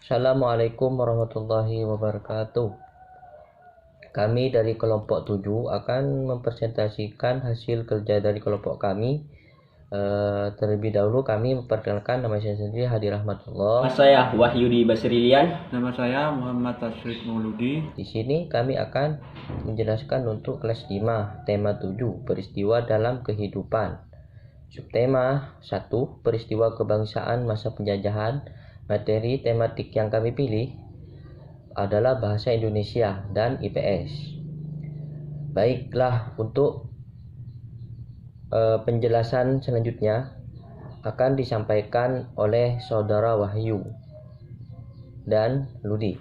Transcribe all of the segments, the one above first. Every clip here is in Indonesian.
Assalamualaikum warahmatullahi wabarakatuh. Kami dari kelompok 7 akan mempresentasikan hasil kerja dari kelompok kami. Terlebih dahulu kami memperkenalkan nama saya sendiri, Hadi Rahmatullah. Nama saya Wahyudi Basrilian. Nama saya Muhammad Tasrik Mauludi. Di sini kami akan menjelaskan untuk kelas 5, tema 7, peristiwa dalam kehidupan. Subtema 1, peristiwa kebangsaan masa penjajahan. Materi tematik yang kami pilih adalah bahasa Indonesia dan IPS. Baiklah, untuk penjelasan selanjutnya akan disampaikan oleh Saudara Wahyu dan Ludi.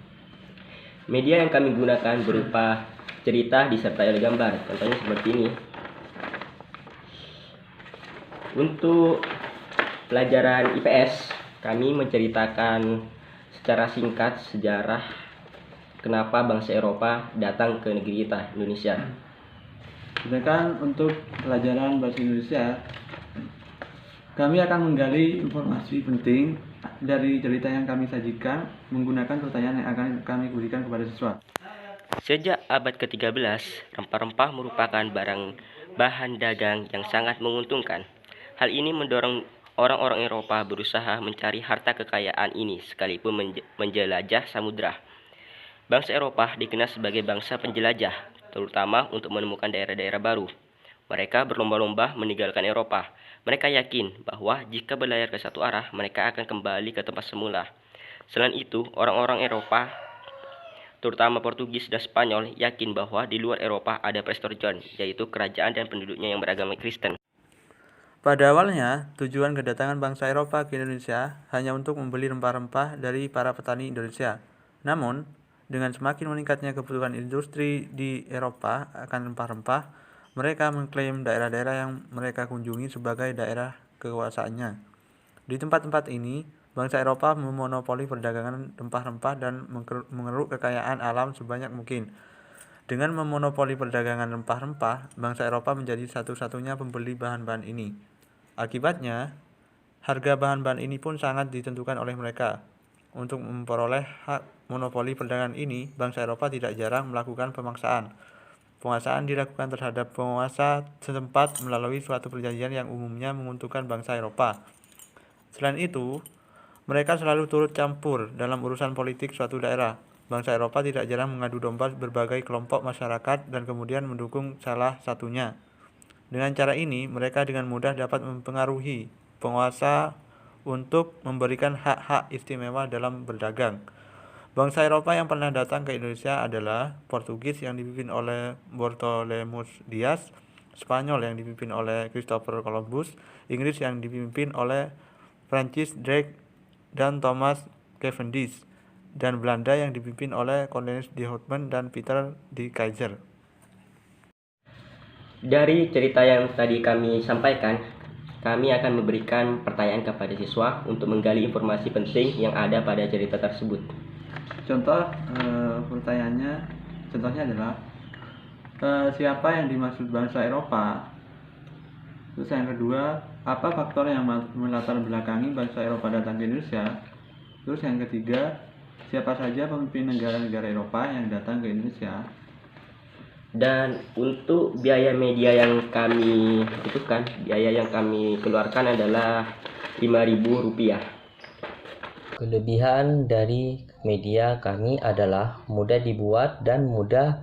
Media yang kami gunakan berupa cerita disertai oleh gambar. Contohnya seperti ini. Untuk pelajaran IPS, kami menceritakan secara singkat sejarah kenapa bangsa Eropa datang ke negeri kita, Indonesia. Sedangkan untuk pelajaran bahasa Indonesia, kami akan menggali informasi penting dari cerita yang kami sajikan menggunakan pertanyaan yang akan kami berikan kepada siswa. Sejak abad ke-13, rempah-rempah merupakan bahan dagang yang sangat menguntungkan. Hal ini mendorong orang-orang Eropa berusaha mencari harta kekayaan ini sekalipun menjelajah samudra. Bangsa Eropa dikenal sebagai bangsa penjelajah, terutama untuk menemukan daerah-daerah baru. Mereka berlomba-lomba meninggalkan Eropa. Mereka yakin bahwa jika berlayar ke satu arah, mereka akan kembali ke tempat semula. Selain itu, orang-orang Eropa, terutama Portugis dan Spanyol, yakin bahwa di luar Eropa ada Pastor John, yaitu kerajaan dan penduduknya yang beragama Kristen. Pada awalnya, tujuan kedatangan bangsa Eropa ke Indonesia hanya untuk membeli rempah-rempah dari para petani Indonesia. Namun, dengan semakin meningkatnya kebutuhan industri di Eropa akan rempah-rempah, mereka mengklaim daerah-daerah yang mereka kunjungi sebagai daerah kekuasaannya. Di tempat-tempat ini, bangsa Eropa memonopoli perdagangan rempah-rempah dan mengeruk kekayaan alam sebanyak mungkin. Dengan memonopoli perdagangan rempah-rempah, bangsa Eropa menjadi satu-satunya pembeli bahan-bahan ini. Akibatnya, harga bahan-bahan ini pun sangat ditentukan oleh mereka. Untuk memperoleh hak monopoli perdagangan ini, bangsa Eropa tidak jarang melakukan pemaksaan. Penguasaan dilakukan terhadap penguasa setempat melalui suatu perjanjian yang umumnya menguntungkan bangsa Eropa. Selain itu, mereka selalu turut campur dalam urusan politik suatu daerah. Bangsa Eropa tidak jarang mengadu domba berbagai kelompok masyarakat dan kemudian mendukung salah satunya. Dengan cara ini, mereka dengan mudah dapat mempengaruhi penguasa untuk memberikan hak-hak istimewa dalam berdagang. Bangsa Eropa yang pernah datang ke Indonesia adalah Portugis yang dipimpin oleh Bartholomeus Dias, Spanyol yang dipimpin oleh Christopher Columbus, Inggris yang dipimpin oleh Francis Drake dan Thomas Cavendish, dan Belanda yang dipimpin oleh Cornelis de Houtman dan Peter de Keyser. Dari cerita yang tadi kami sampaikan, kami akan memberikan pertanyaan kepada siswa untuk menggali informasi penting yang ada pada cerita tersebut. Contohnya adalah siapa yang dimaksud bangsa Eropa? Terus yang kedua, apa faktor yang melatar belakangi bangsa Eropa datang ke Indonesia? Terus yang ketiga, siapa saja pemimpin negara-negara Eropa yang datang ke Indonesia? Dan untuk biaya media yang kami butuhkan, biaya yang kami keluarkan adalah Rp5.000. Kelebihan dari media kami adalah mudah dibuat dan mudah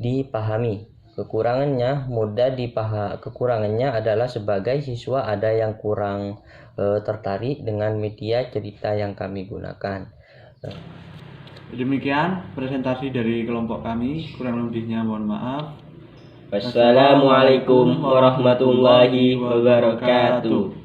dipahami. Kekurangannya adalah sebagai siswa ada yang kurang tertarik dengan media cerita yang kami gunakan. Demikian presentasi dari kelompok kami, kurang lebihnya mohon maaf. Wassalamualaikum warahmatullahi wabarakatuh.